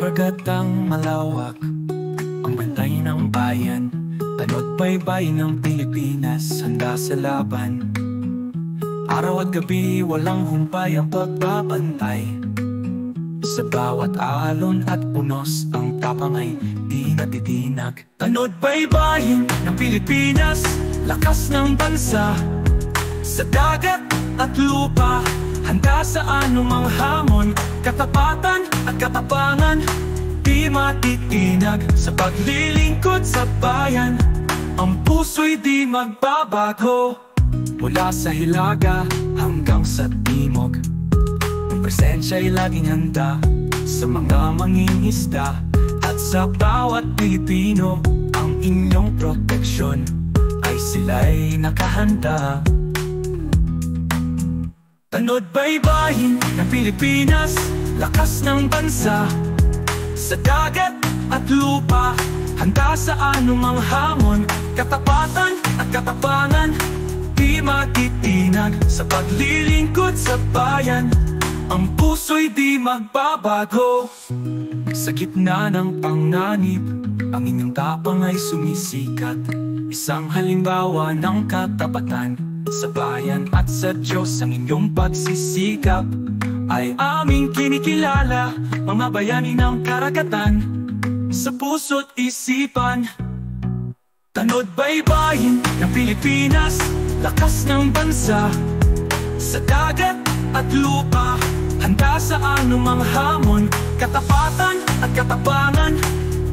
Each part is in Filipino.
Karagatang malawak, ang bantay ng bayan. Tano't baybay ng Pilipinas, handa sa laban. Araw at gabi, walang humpay ang pagbabantay. Sa bawat alon at punos, ang tapang ay di natitinag. Tano't baybayin ng Pilipinas, lakas ng bansa. Sa dagat at lupa, handa sa anumang hamon. Katapatan at katapangan, di matitinag. Sa paglilingkod sa bayan, ang puso'y di magbabago. Mula sa hilaga hanggang sa timog, ang presensya'y laging handa sa mga mangingisda. At sa bawat Pilipino, ang inyong proteksyon ay sila'y nakahanda. Tano't baybayin ng Pilipinas, lakas ng bansa. Sa dagat at lupa, handa sa anumang hamon. Katapatan at katapangan, di matitinag. Sa paglilingkod sa bayan, ang puso'y di magbabago. Sa gitna ng panganib, ang inyong tapang ay sumisikat. Isang halimbawa ng katapatan sa bayan at sa Diyos. Ang inyong pagsisikap ay aming kinikilala, mga bayani ng karagatan, sa puso't isipan. Tano't baybayin ng Pilipinas, lakas ng bansa. Sa dagat at lupa, handa sa anumang hamon. Katapatan at katapangan,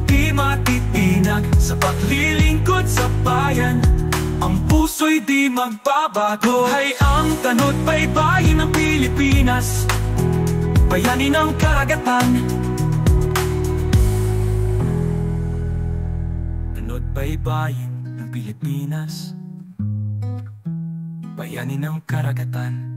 di matitinag. Sa paglilingkod sa bayan, ang puso'y di magbabago. Hay ang tano't baybayin ng Pilipinas, bayani ng karagatan. Tano't baybayin ng Pilipinas, bayani ng karagatan.